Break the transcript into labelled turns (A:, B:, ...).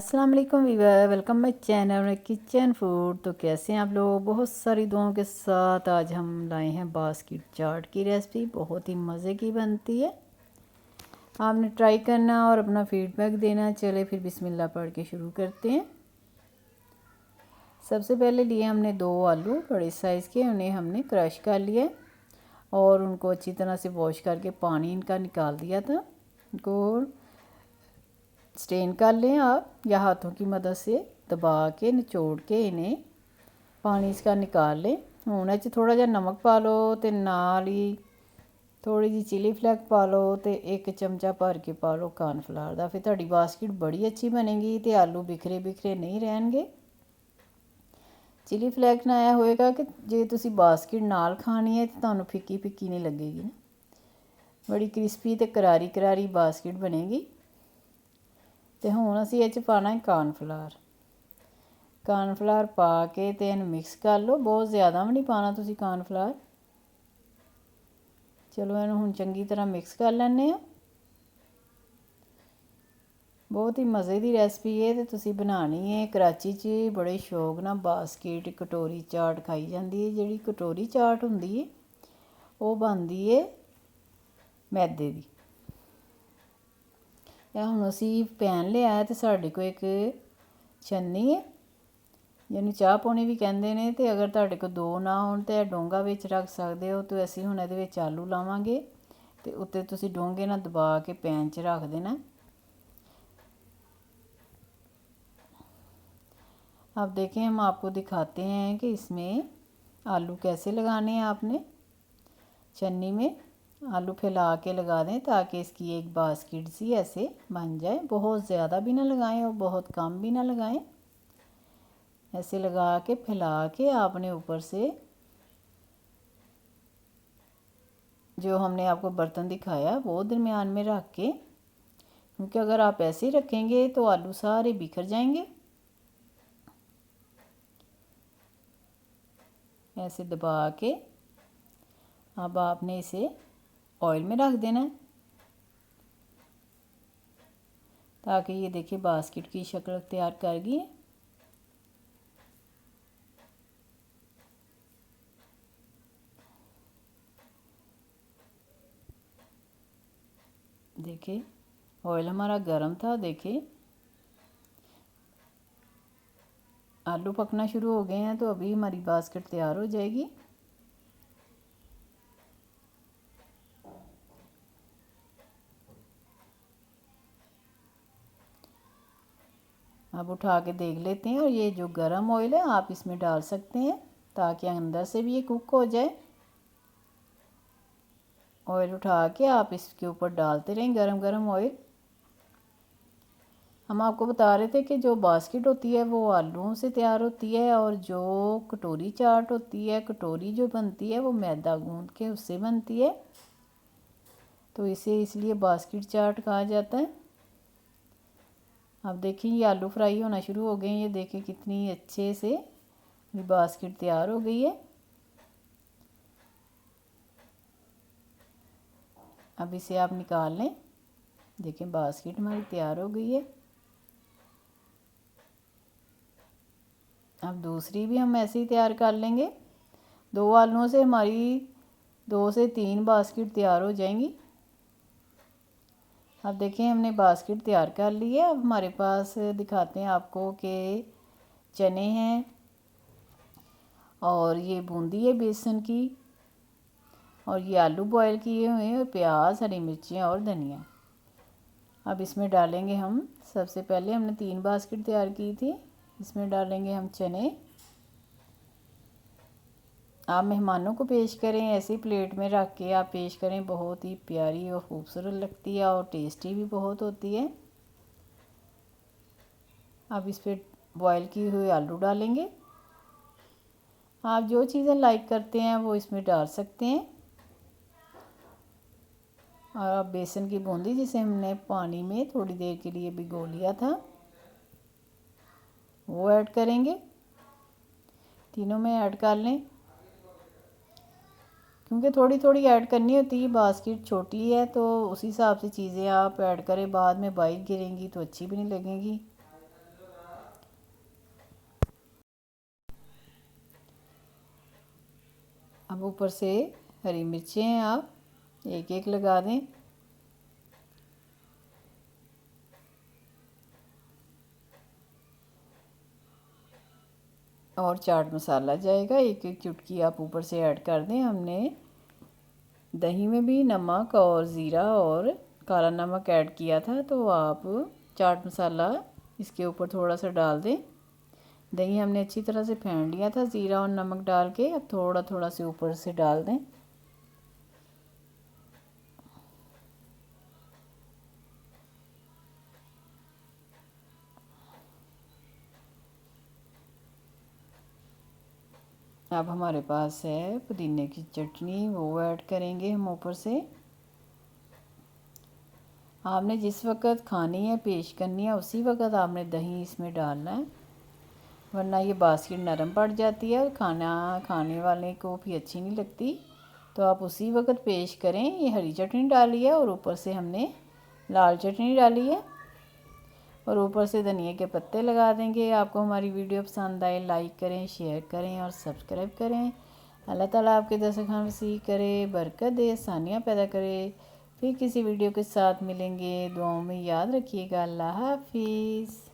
A: अस्सलाम वालेकुम viewer, welcome my channel kitchen food. तो कैसे हैं आप लोग? बहुत सारी दुआओं के साथ आज हम लाए हैं बास्केट चाट की रेसिपी। बहुत ही मज़े की बनती है। आपने ट्राई करना और अपना फीडबैक देना। चले फिर बिस्मिल्लाह पढ़ के शुरू करते हैं। सबसे पहले लिए हमने 2 आलू बड़े साइज़ के, उन्हें हमने क्रश कर लिया और उनको अच्छी तरह से वॉश करके पानी इनका निकाल दिया था। इनको स्ट्रेन कर लें आप, या हाथों की मदद से दबा के निचोड़ के इन्हें पानी इसका निकाल लें। ਹੁਣ ਇਹ 'ਚ थोड़ा ਜਿਹਾ नमक पा लो तो नाल ही थोड़ी जी चिली फ्लैक पा लो तो 1 चमचा भर के पा लो कॉर्नफ्लावर का। फिर ਤੁਹਾਡੀ बास्केट बड़ी अच्छी बनेगी तो आलू बिखरे बिखरे नहीं रहणगे। चिली फ्लैक ना आया होएगा कि जे तुसी बास्केट नाल खानी है तो ਤੁਹਾਨੂੰ फिक्की फिक्की नहीं लगेगी ना, बड़ी क्रिस्पी तो करारी करारी बास्केट बनेगी। तो हुण असीं इह 'च पाना है कॉर्नफ्लावर पा के तो इन्हूं मिक्स कर लो। बहुत ज़्यादा भी नहीं पाना तुसीं कॉर्नफ्लावर। चलो इन्हूं हुण चंगी तरह मिक्स कर लैंदे आ। बहुत ही मज़े की रेसिपी है तो तुसीं बनानी है। कराची च बड़े शौक नाल बास्केट कटोरी चाट खाई जाती है। जिहड़ी कटोरी चाट हुंदी है वो बनदी है मैदे की। ਹੁਣ ਅਸੀਂ ਪੈਨ ਲਿਆ ਤੇ ਸਾਡੇ ਕੋਲ ਇੱਕ ਛੰਨੀ ਹੈ, ਜਿਹਨੂੰ ਚਾਹ ਪਾਣੀ ਵੀ ਕਹਿੰਦੇ ਨੇ। ਤੇ ਅਗਰ ਤੁਹਾਡੇ ਕੋਲ 2 ਨਾ ਹੋਣ ਤੇ ਡੋਂਗਾ ਵਿੱਚ ਰੱਖ ਸਕਦੇ ਹੋ। ਤੇ ਅਸੀਂ ਹੁਣ ਇਹਦੇ ਵਿੱਚ ਆਲੂ ਲਾਵਾਂਗੇ ਤੇ ਉੱਤੇ ਤੁਸੀਂ ਡੋਂਗੇ ਨਾਲ ਦਬਾ ਕੇ ਪੈਨ 'ਚ ਰੱਖ देना। अब देखें हम आपको दिखाते हैं कि इसमें आलू कैसे लगाने हैं। आपने छन्नी में आलू फैला के लगा दें ताकि इसकी एक बास्केट सी ऐसे बन जाए। बहुत ज़्यादा भी ना लगाएं और बहुत कम भी ना लगाएं। ऐसे लगा के फैला के आपने ऊपर से जो हमने आपको बर्तन दिखाया वो दरमियान में रख के, क्योंकि अगर आप ऐसे ही रखेंगे तो आलू सारे बिखर जाएंगे। ऐसे दबा के अब आपने इसे ऑयल में रख देना है ताकि ये देखिए बास्केट की शक्ल तैयार कर गई है। देखिए ऑयल हमारा गर्म था। देखिए आलू पकना शुरू हो गए हैं तो अभी हमारी बास्केट तैयार हो जाएगी। अब उठा के देख लेते हैं और ये जो गरम ऑयल है आप इसमें डाल सकते हैं ताकि अंदर से भी ये कुक हो जाए। ऑयल उठा के आप इसके ऊपर डालते रहें गरम गरम ऑयल। हम आपको बता रहे थे कि जो बास्केट होती है वो आलूओं से तैयार होती है और जो कटोरी चाट होती है, कटोरी जो बनती है वो मैदा गूंद के उससे बनती है। तो इसे इसलिए बास्केट चाट कहा जाता है। अब देखिए ये आलू फ्राई होना शुरू हो गए हैं। ये देखें कितनी अच्छे से ये बास्केट तैयार हो गई है। अब इसे आप निकाल लें। देखें बास्केट हमारी तैयार हो गई है। अब दूसरी भी हम ऐसे ही तैयार कर लेंगे। 2 आलूओं से हमारी 2 से 3 बास्केट तैयार हो जाएंगी। अब देखें हमने बास्केट तैयार कर ली है। अब हमारे पास दिखाते हैं आपको कि चने हैं और ये बूंदी है बेसन की, और ये आलू बॉयल किए हुए हैं, और प्याज, हरी मिर्चियाँ और धनिया। अब इसमें डालेंगे हम, सबसे पहले हमने 3 बास्केट तैयार की थी, इसमें डालेंगे हम चने। आप मेहमानों को पेश करें ऐसे प्लेट में रख के आप पेश करें, बहुत ही प्यारी और ख़ूबसूरत लगती है और टेस्टी भी बहुत होती है। अब इस पर बॉयल किए हुए आलू डालेंगे। आप जो चीज़ें लाइक करते हैं वो इसमें डाल सकते हैं। और अब बेसन की बूंदी जिसे हमने पानी में थोड़ी देर के लिए भिगो लिया था वो ऐड करेंगे। तीनों में ऐड कर लें, क्योंकि थोड़ी थोड़ी ऐड करनी होती है। बास्केट छोटी है तो उस हिसाब से चीज़ें आप ऐड करें। बाद में बाइक गिरेंगी तो अच्छी भी नहीं लगेगी। ऊपर से हरी मिर्चें हैं, आप एक एक लगा दें। और चाट मसाला जाएगा, एक एक चुटकी आप ऊपर से ऐड कर दें। हमने दही में भी नमक और ज़ीरा और काला नमक ऐड किया था, तो आप चाट मसाला इसके ऊपर थोड़ा सा डाल दें। दही हमने अच्छी तरह से फेंट लिया था ज़ीरा और नमक डाल के, अब थोड़ा थोड़ा से ऊपर से डाल दें। अब हमारे पास है पुदीने की चटनी, वो ऐड करेंगे हम ऊपर से। आपने जिस वक़्त खानी है, पेश करनी है, उसी वक़्त आपने दही इसमें डालना है, वरना ये बास्केट नरम पड़ जाती है और खाना खाने वाले को भी अच्छी नहीं लगती। तो आप उसी वक़्त पेश करें। ये हरी चटनी डाली है और ऊपर से हमने लाल चटनी डाली है और ऊपर से धनिया के पत्ते लगा देंगे। आपको हमारी वीडियो पसंद आए, लाइक करें, शेयर करें और सब्सक्राइब करें। अल्लाह ताला आपके दस्तरखान वसी करे, बरकत दे, आसानियाँ पैदा करे। फिर किसी वीडियो के साथ मिलेंगे। दुआओं में याद रखिएगा। अल्लाह हाफिज़।